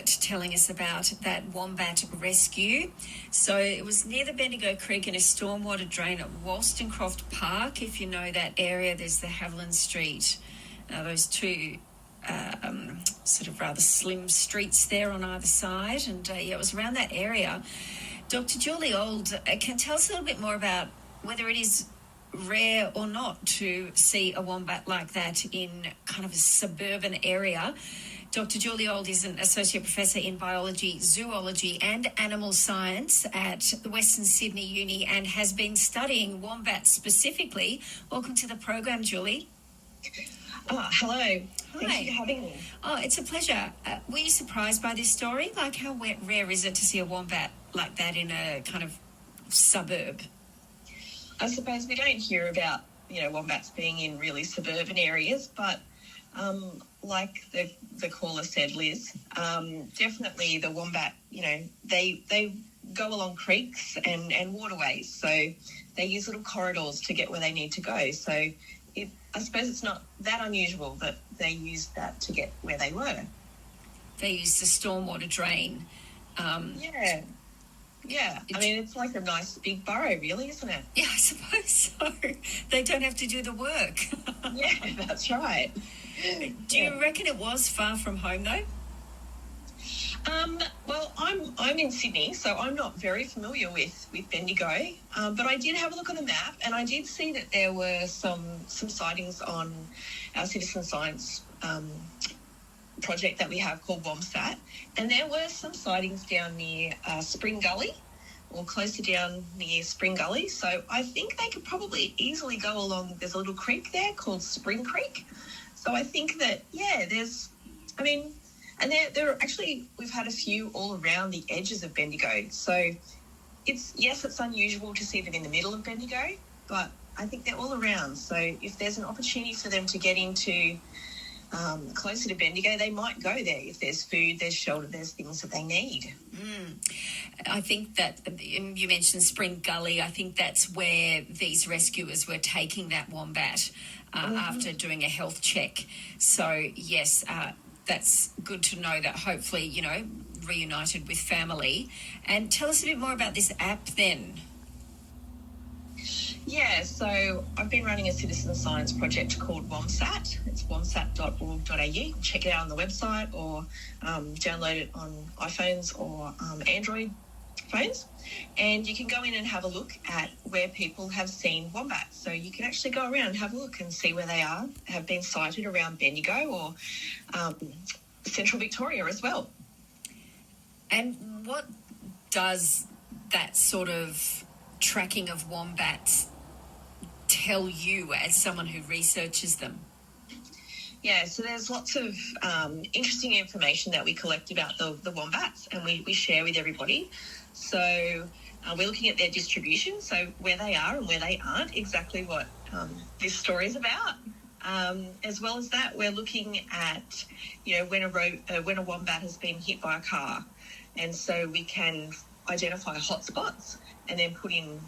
Robert telling us about that wombat rescue. So it was near the Bendigo Creek in a stormwater drain at Wollstonecroft Park. If you know that area, there's the Haviland Street, those two sort of rather slim streets there on either side. And it was around that area. Dr. Julie Auld can tell us a little bit more about whether it is rare or not to see a wombat like that in kind of a suburban area. Dr. Julie Auld is an associate professor in biology, zoology and animal science at the Western Sydney Uni and has been studying wombats specifically. Welcome to the program, Julie. Hello. Hi. Thank you for having me. Oh, it's a pleasure. Were you surprised by this story? Like, how rare is it to see a wombat like that in a kind of suburb? I suppose we don't hear about, wombats being in really suburban areas, but like the caller said, Liz, definitely the wombat, they go along creeks and waterways, so they use little corridors to get where they need to go. So I suppose it's not that unusual that they used that to get where they were. They used the stormwater drain. Yeah. I mean, it's like a nice big burrow, really, isn't it? Yeah, I suppose so. They don't have to do the work. Yeah, that's right. Do you reckon it was far from home, though? Well, I'm in Sydney, so I'm not very familiar with Bendigo, but I did have a look on the map, and I did see that there were some sightings on our citizen science project that we have called WOMSAT, and there were some sightings down near Spring Gully, or closer down near Spring Gully. So I think they could probably easily go along. There's a little creek there called Spring Creek. So I think that, and there are actually, we've had a few all around the edges of Bendigo. So it's unusual to see them in the middle of Bendigo, but I think they're all around. So if there's an opportunity for them to get into closer to Bendigo, they might go there. If there's food, there's shelter, there's things that they need. I think that you mentioned Spring Gully. I think that's where these rescuers were taking that wombat after doing a health check. So, yes, that's good to know that hopefully, reunited with family. And tell us a bit more about this app then. Yeah, so I've been running a citizen science project called WOMSAT. It's womsat.org.au. Check it out on the website or download it on iPhones or Android phones. And you can go in and have a look at where people have seen wombats. So you can actually go around and have a look and see where they have been sighted around Bendigo or Central Victoria as well. And what does that sort of tracking of wombats tell you as someone who researches them? Yeah, so there's lots of interesting information that we collect about the wombats and we share with everybody. So we're looking at their distribution, so where they are and where they aren't, exactly what this story is about. As well as that, we're looking at, when a wombat has been hit by a car. And so we can identify hotspots and then put in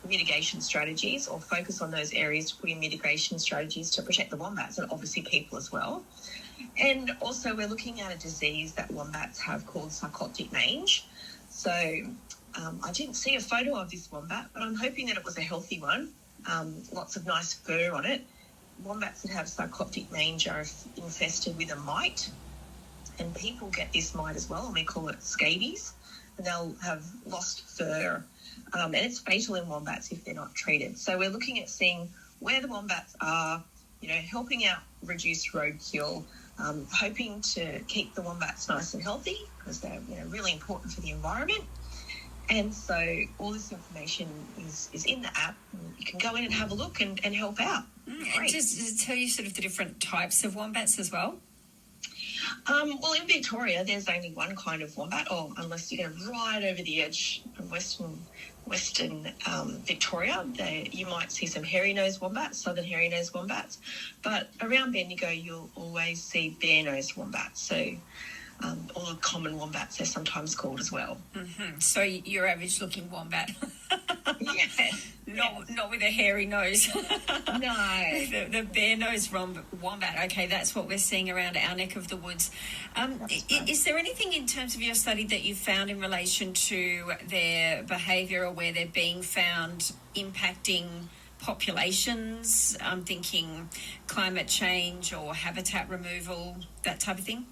mitigation strategies or focus on those areas to put in mitigation strategies to protect the wombats and obviously people as well. And also we're looking at a disease that wombats have called sarcoptic mange. So I didn't see a photo of this wombat, but I'm hoping that it was a healthy one. Lots of nice fur on it. Wombats that have sarcoptic mange are infested with a mite, and people get this mite as well, and we call it scabies, and they'll have lost fur. And it's fatal in wombats if they're not treated. So we're looking at seeing where the wombats are, helping out reduce roadkill, hoping to keep the wombats nice and healthy because they're really important for the environment. And so all this information is in the app. You can go in and have a look and help out. And does it tell you sort of the different types of wombats as well? Well, in Victoria, there's only one kind of wombat, or unless you go right over the edge of Western Victoria, you might see some hairy-nosed wombats, southern hairy-nosed wombats. But around Bendigo, you'll always see bare-nosed wombats. So or the common wombats, they're sometimes called as well. Mm-hmm. So your average-looking wombat. Yeah. not with a hairy nose. No. The bare-nosed wombat. Okay, that's what we're seeing around our neck of the woods. Is there anything in terms of your study that you found in relation to their behaviour or where they're being found impacting populations? I'm thinking climate change or habitat removal, that type of thing.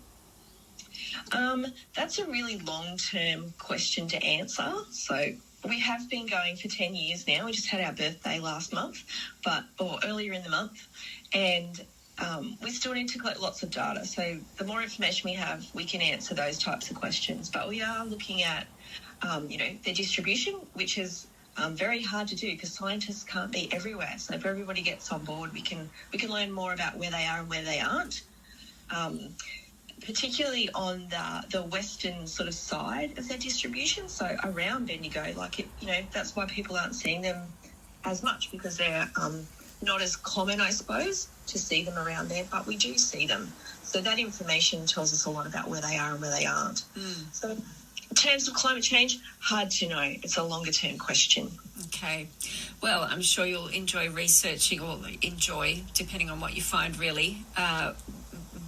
That's a really long-term question to answer. So we have been going for 10 years now. We just had our birthday last month, or earlier in the month, and we still need to collect lots of data. So the more information we have, we can answer those types of questions. But we are looking at, their distribution, which is very hard to do because scientists can't be everywhere. So if everybody gets on board, we can learn more about where they are and where they aren't. Particularly on the western sort of side of their distribution, so around Bendigo, that's why people aren't seeing them as much, because they're not as common, I suppose, to see them around there, but we do see them. So that information tells us a lot about where they are and where they aren't. So in terms of climate change, hard to know. It's a longer term question. Okay. Well, I'm sure you'll enjoy researching, or depending on what you find, really,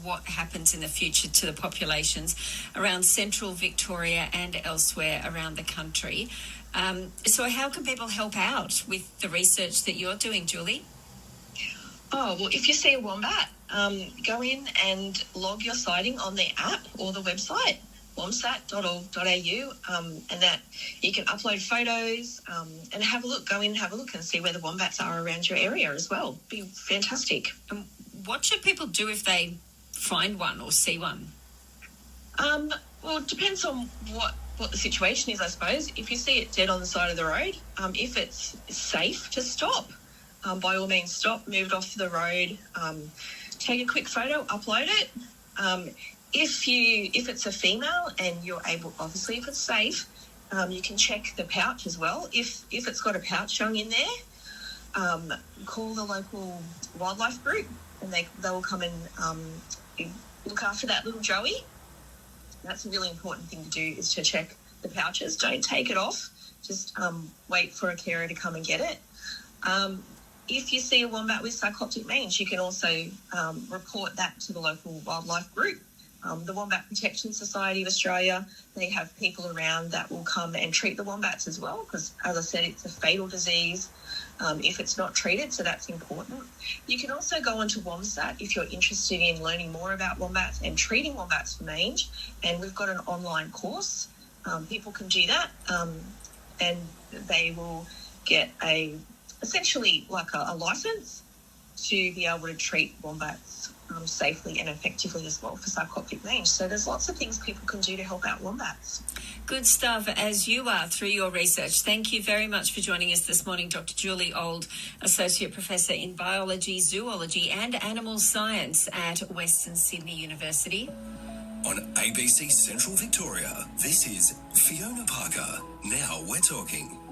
what happens in the future to the populations around central Victoria and elsewhere around the country. So how can people help out with the research that you're doing, Julie? Oh, well, if you see a wombat, go in and log your sighting on the app or the website, womsat.org.au, and that you can upload photos and have a look. Go in and have a look and see where the wombats are around your area as well. Be fantastic. What should people do if they find one or see one? Well, it depends on what the situation is, I suppose. If you see it dead on the side of the road, if it's safe to stop, by all means stop, move it off the road, take a quick photo, upload it. If it's a female and you're able, obviously if it's safe, you can check the pouch as well. If it's got a pouch young in there, call the local wildlife group and they will come and look after that little joey. That's a really important thing to do, is to check the pouches. Don't take it off. Just wait for a carer to come and get it. If you see a wombat with sarcoptic mange, you can also report that to the local wildlife group. The Wombat Protection Society of Australia, they have people around that will come and treat the wombats as well, because, as I said, it's a fatal disease if it's not treated, so that's important. You can also go onto WOMSAT if you're interested in learning more about wombats and treating wombats for mange, and we've got an online course. People can do that, and they will get essentially like a licence to be able to treat wombats safely and effectively as well for sarcoptic mange. So there's lots of things people can do to help out wombats. Good stuff, as you are through your research. Thank you very much for joining us this morning, Dr. Julie Auld, Associate Professor in Biology, Zoology and Animal Science at Western Sydney University. On ABC Central Victoria, this is Fiona Parker. Now we're talking.